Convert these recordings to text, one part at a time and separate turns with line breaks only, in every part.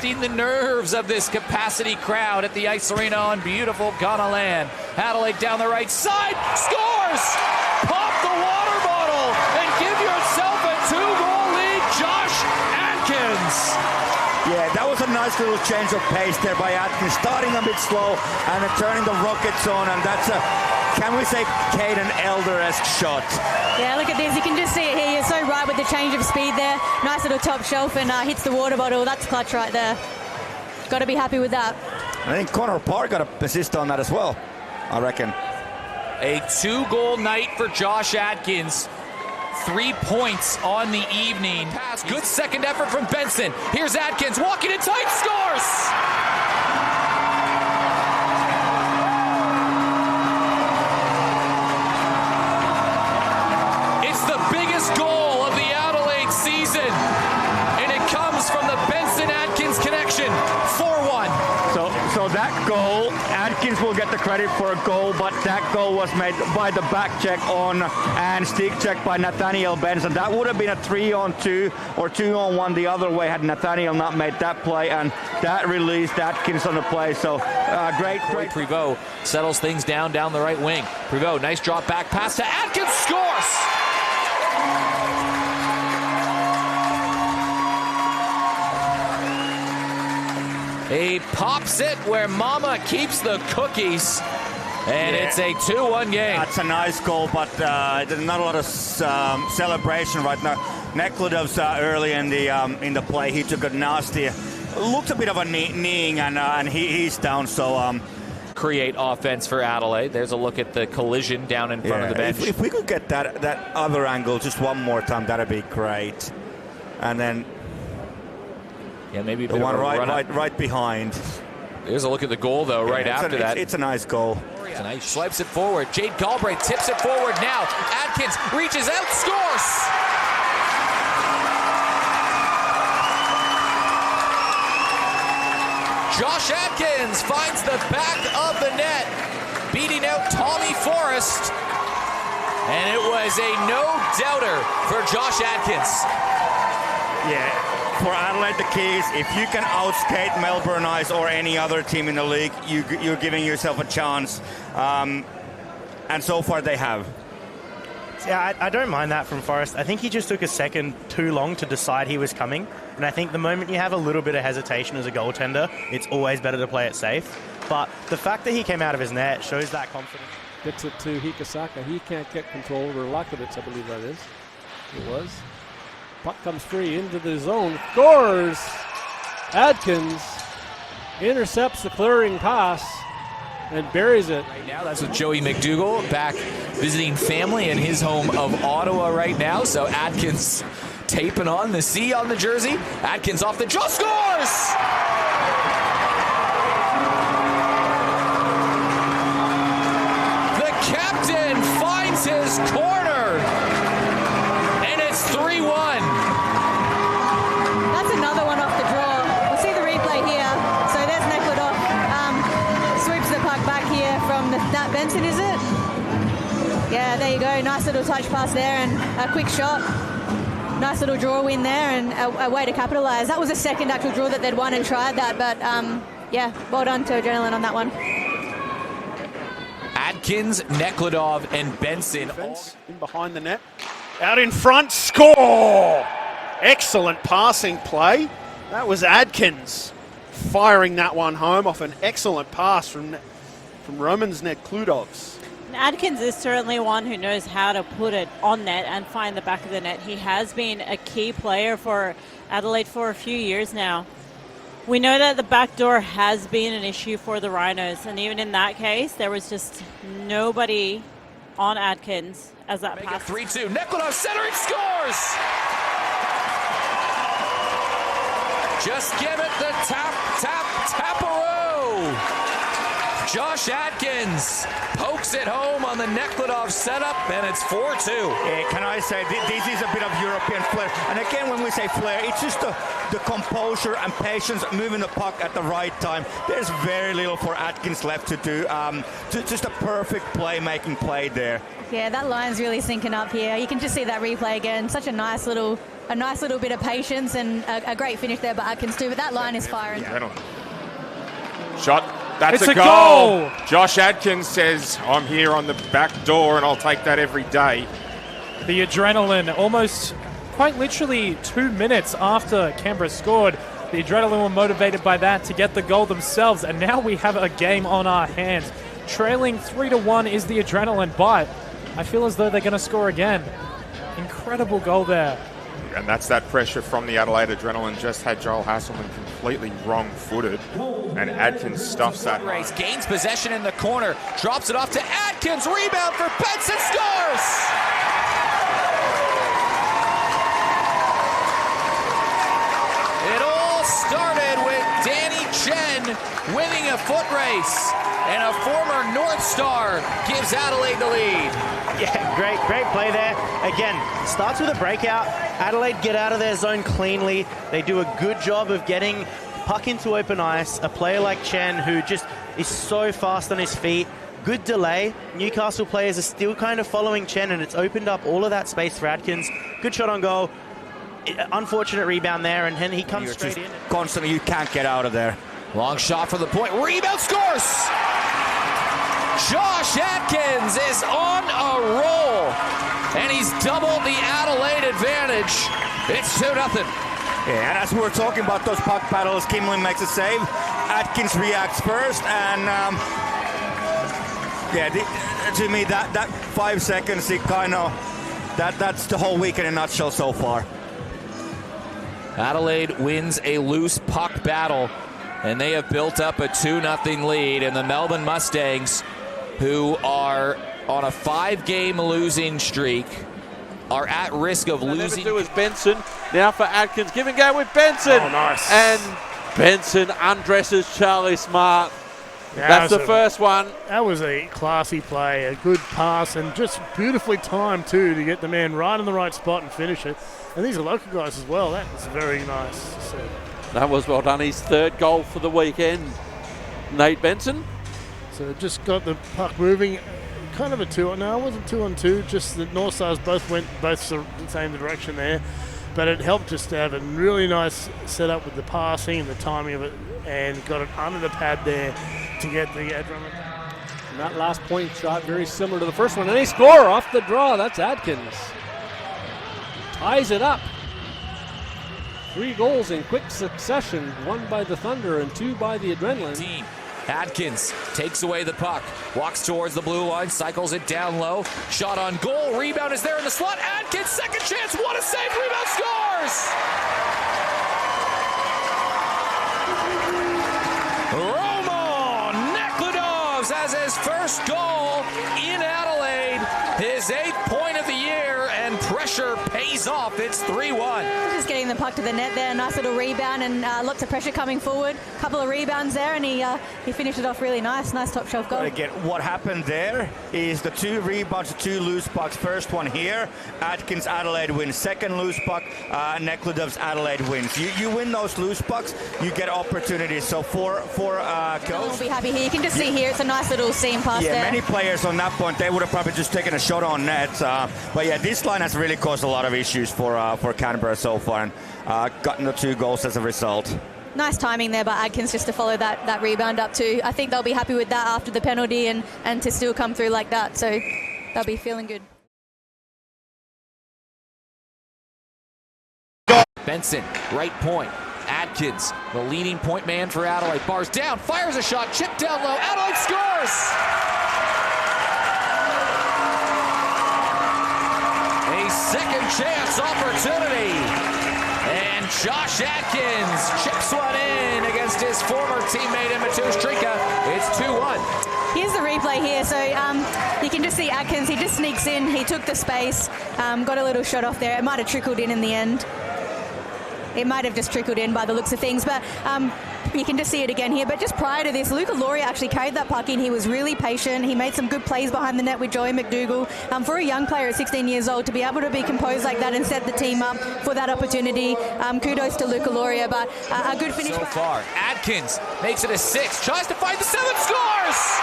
The nerves of this capacity crowd at the Ice Arena on beautiful Ghana land. Adelaide down the right side, scores! Pop the water bottle and give yourself a 2-goal lead, Josh Adkins.
Yeah, that was a nice little change of pace there by Adkins, starting a bit slow and then turning the Rockets on, and that's a, can we say, Caden Elder-esque shot.
Yeah, look at this. You can just see it here. You're so right with the change of speed there. Nice little top shelf and hits the water bottle. That's clutch right there. Got to be happy with that.
I think Connor Parr got an assist on that as well, I reckon.
A 2-goal night for Josh Adkins. 3 points on the evening. Pass. Good second effort from Benson. Here's Adkins walking in tight, scores! Goal of the Adelaide season, and it comes from the Benson-Adkins connection. 4-1.
So that goal, Adkins will get the credit for a goal, but that goal was made by the back check on and stick check by Nathaniel Benson. That would have been a 3-on-2 or 2-on-1 the other way had Nathaniel not made that play, and that released Adkins on the play. So great.
Prevost settles things down the right wing. Prevost, nice drop back pass to Adkins, scores! He pops it where Mama keeps the cookies, and it's a 2-1 game.
That's a nice goal, but there's not a lot of celebration right now. Nekludov's early in the play. He took a nasty, looks a bit of a kneeing, and he's down. So
create offense for Adelaide. There's a look at the collision down in front of the bench.
If we could get that other angle just one more time, that'd be great. And then.
Yeah, maybe
the one right behind.
There's a look at the goal, though, right after that.
It's a nice goal.
It's a nice. Swipes it forward. Jade Galbraith tips it forward now. Adkins reaches out, scores! Josh Adkins finds the back of the net, beating out Tommy Forrest. And it was a no-doubter for Josh Adkins.
Yeah. For Adelaide, the key is if you can outskate Melbourne Ice or any other team in the league, you're giving yourself a chance. And so far they have.
Yeah, I don't mind that from Forrest. I think he just took a second too long to decide he was coming. And I think the moment you have a little bit of hesitation as a goaltender, it's always better to play it safe. But the fact that he came out of his net shows that confidence.
Gets it to Hikasaka. He can't get control over Lakovic, I believe that is. It was. Puck comes free into the zone. Scores! Adkins intercepts the clearing pass and buries it.
Right now, that's with Joey McDougall back visiting family in his home of Ottawa right now. So Adkins taping on the C on the jersey. Adkins off the draw, scores! The captain finds his corner, and it's 3-1.
That's another one off the draw. We'll see the replay here. So there's Nekludov. Sweeps the puck back here from that Benson, is it? Yeah, there you go. Nice little touch pass there and a quick shot. Nice little draw win there and a way to capitalise. That was the second actual draw that they'd won and tried that, but yeah, well done to Adrenaline on that one.
Adkins, Nekludov, and Benson.
In behind the net. Out in front, score! Excellent passing play. That was Adkins firing that one home off an excellent pass from Romans Nekludovs.
Adkins is certainly one who knows how to put it on net and find the back of the net. He has been a key player for Adelaide for a few years now. We know that the back door has been an issue for the Rhinos, and even in that case, there was just nobody on Adkins as that pass.
3-2. Nekludov centering, scores! Just give it the tap-a-row Josh Adkins pokes it home on the Nekladov setup, and it's 4-2.
Yeah, can I say, this is a bit of European flair. And again, when we say flair, it's just the composure and patience, moving the puck at the right time. There's very little for Atkins left to do. Just a perfect playmaking play there.
Yeah, that line's really syncing up here. You can just see that replay again. Such a nice little bit of patience and a great finish there by Atkins too. But that line is firing.
Shot. That's
It's
a
a
goal.
goal.
Josh Adkins says, I'm here on the back door and I'll take that every day.
The adrenaline, almost quite literally 2 minutes after Canberra scored, the adrenaline were motivated by that to get the goal themselves, and now we have a game on our hands. Trailing 3-1 is the adrenaline, but I feel as though they're going to score again. Incredible goal there.
And that's that pressure from the Adelaide Adrenaline. Just had Joel Hasselman completely wrong-footed, and Adkins stuffs that.
Race gains possession in the corner, drops it off to Adkins, rebound for Benson, scores! It all started with Danny Chen winning a foot race, and a former North Star gives Adelaide the lead.
Yeah, great play there. Again, starts with a breakout. Adelaide get out of their zone cleanly. They do a good job of getting puck into open ice. A player like Chen, who just is so fast on his feet. Good delay. Newcastle players are still kind of following Chen, and it's opened up all of that space for Atkins. Good shot on goal. Unfortunate rebound there, and then he comes
You're
straight
just
in.
constantly, you can't get out of there.
Long shot from the point, rebound, scores! Josh Adkins is on a roll, and he's doubled the Adelaide advantage. It's 2-0.
Yeah, and as we were talking about those puck battles, Kimlin makes a save. Atkins reacts first, and to me, that 5 seconds, it kind of, that's the whole week in a nutshell so far.
Adelaide wins a loose puck battle, and they have built up a 2-0 lead, and the Melbourne Mustangs, who are on a 5-game losing streak, are at risk of losing.
Do is Benson. Now for Atkins. Give and go with Benson.
Oh, nice.
And Benson undresses Charlie Smart.
Yeah,
That's the first one.
That was a classy play, a good pass, and just beautifully timed too to get the man right in the right spot and finish it. And these are local guys as well. That was very nice to see.
That was well done. His third goal for the weekend. Nate Benson.
So just got the puck moving. Kind of a 2-on. No, it wasn't 2-on-2. Just the North Stars both went the same direction there. But it helped just to have a really nice setup with the passing and the timing of it, and got it under the pad there to get the adrenaline. And that last point shot very similar to the first one. And they score off the draw. That's Adkins. Ties it up. 3 goals in quick succession. 1 by the Thunder and 2 by the Adrenaline.
Adkins takes away the puck, walks towards the blue line, cycles it down low, shot on goal, rebound is there in the slot. Adkins, second chance, what a save, rebound, scores! Roman Nekladov has his first goal in Adelaide, his 8th point of the year, and pressure pays off. It's 3-1.
Just getting the puck to the net there, nice little rebound, and lots of pressure coming forward. Couple of rebounds there, and he finished it off really nice top shelf goal.
But again, what happened there is the 2 rebounds, 2 loose pucks. First one here, Atkins Adelaide wins. Second loose puck, Nekladov's Adelaide wins. You win those loose pucks, you get opportunities. So for
We'll
Coach,
be happy here. You can just see here, it's a nice little seam pass there.
many players on that point, they would have probably just taken a shot on net. But yeah, this line has really caused a lot of issues for Canberra so far, and gotten the 2 goals as a result.
Nice timing there by Adkins just to follow that rebound up too. I think they'll be happy with that after the penalty and to still come through like that. So they'll be feeling good.
Benson, right point. Adkins, the leading point man for Adelaide. Bars down, fires a shot, chip down low. Adelaide scores! A second chance opportunity. And Josh Adkins chips one in against his former teammate in Matusz Trinka. It's 2-1.
Here's the replay here. So you can just see Atkins. He just sneaks in. He took the space, got a little shot off there. It might have trickled in the end. it might have just trickled in by the looks of things. But you can just see it again here. But just prior to this, Luca Lauria actually carried that puck in. He was really patient. He made some good plays behind the net with Joey McDougall. For a young player at 16 years old, to be able to be composed like that and set the team up for that opportunity, kudos to Luca Lauria. But a good finish.
So far, Adkins makes it a 6, tries to find the 7, scores!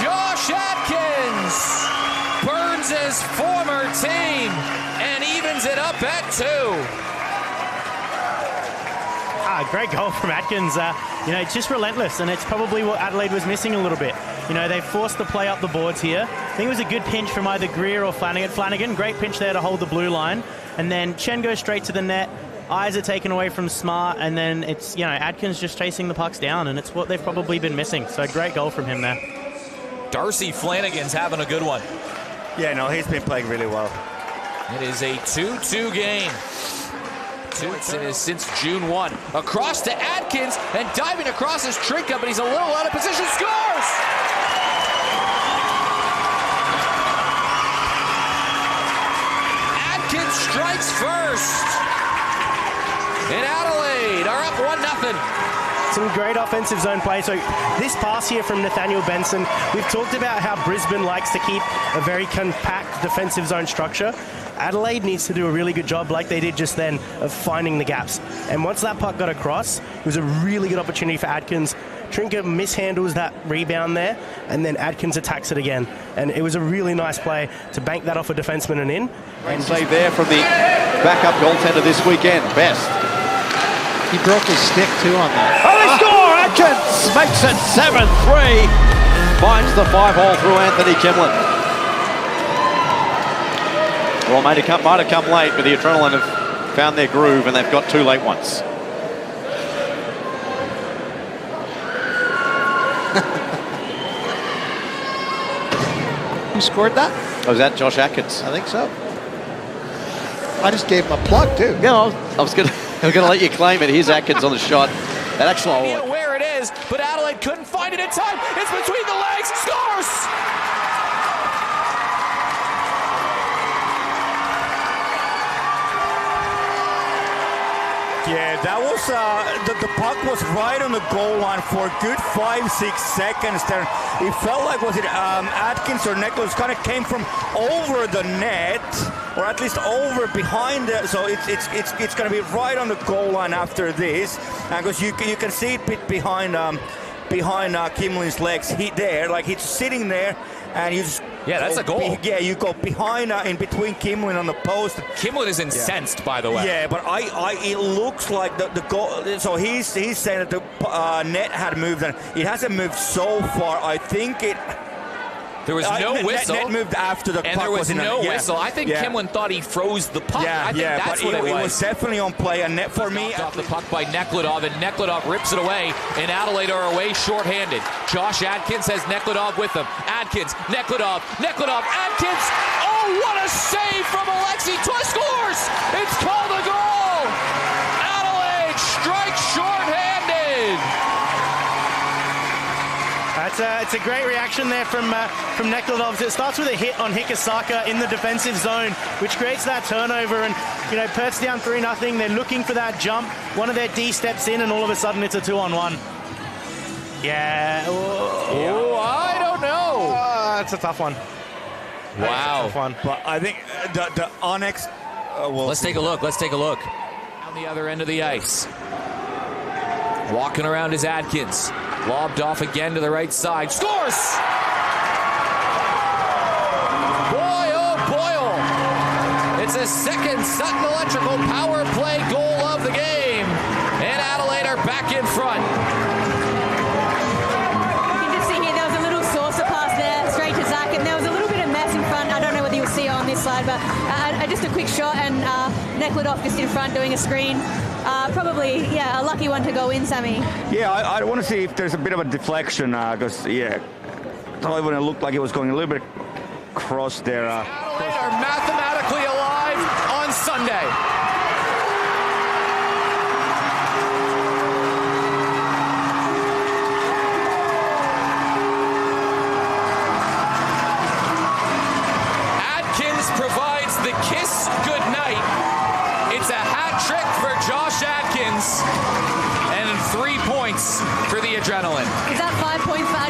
Josh Adkins burns his former team and evens it up at 2.
Great goal from Adkins. It's just relentless, and it's probably what Adelaide was missing a little bit. They forced the play up the boards here. I think it was a good pinch from either Greer or Flanagan. Flanagan, great pinch there to hold the blue line. And then Chen goes straight to the net. Eyes are taken away from Smart, and then it's, Adkins just chasing the pucks down, and it's what they've probably been missing. So great goal from him there.
Darcy Flanagan's having a good one.
Yeah, no, he's been playing really well.
It is a 2-2 game. It is since June 1. Across to Adkins, and diving across is Trinka, but he's a little out of position. Scores! Adkins strikes first. And Adelaide are up 1-0.
Some great offensive zone play. So this pass here from Nathaniel Benson, we've talked about how Brisbane likes to keep a very compact defensive zone structure. Adelaide needs to do a really good job, like they did just then, of finding the gaps. And once that puck got across, it was a really good opportunity for Adkins. Trinka mishandles that rebound there, and then Adkins attacks it again. And it was a really nice play to bank that off a defenseman and in.
And save there from the backup goaltender this weekend, Best.
He broke his stick too on that.
Oh, they score! Adkins makes it 7-3. Finds the 5-hole through Anthony Kimlin. Well, might have come late, but the Adrenaline have found their groove, and they've got 2 late ones.
Who scored that?
Was that Josh Adkins?
I think so. I just gave him a plug too.
Yeah, I was going to let you claim it. Here's Adkins on the shot. That actually
where it is, but Adelaide couldn't find it in time. It's between the legs. Scores!
Yeah, that was the puck was right on the goal line for a good 5-6 seconds there. It felt like, was it Adkins or Nicholas, kind of came from over the net, or at least over behind it. So it's going to be right on the goal line after this, because you can see it behind Kimlin's legs. He's sitting there, and you just.
Yeah, that's a goal.
You go behind, in between Kimlin on the post.
Kimlin is incensed, by the way.
Yeah, but it looks like the goal. So he's saying that the net had moved, and it hasn't moved so far. I think it.
There was no whistle.
Net moved after the
and
puck
there was no whistle. I think
yeah.
Kimlin thought he froze the puck. I think that's what it was.
It was definitely on play. And net for me.
Knocked off the puck by Nekladov, and Nekladov rips it away. And Adelaide are away shorthanded. Josh Adkins has Nekladov with him. Adkins, Nekladov, Adkins. Oh, what a save from Alexi Toy scores! It's called a goal. Adelaide strikes shorthanded.
It's a great reaction there from Nekladov. It starts with a hit on Hikasaka in the defensive zone, which creates that turnover. And Perth's down 3-0. They're looking for that jump. One of their D steps in, and all of a sudden it's a 2-on-1. Yeah.
Oh, I don't know.
It's a tough one.
Wow.
Tough one.
But I think the Onyx.
Let's take a look. On the other end of the ice. Walking around is Adkins. Lobbed off again to the right side. Scores! Boy, oh boy! It's a second Sutton Electrical power play goal of the game. And Adelaide are back in front.
You can just see here, there was a little saucer pass there, straight to Zach, and there was a little bit of mess in front. I don't know whether you'll see it on this side, but just a quick shot, and Nekladov just in front doing a screen. Probably, a lucky one to go in, Sammy.
Yeah, I want to see if there's a bit of a deflection, because, when it looked like it was going a little bit cross there.
Adelaide are mathematically alive on Sunday. Adkins provides the kiss goodnight Hat trick for Josh Adkins. And 3 points for the Adrenaline.
Is that 5 points for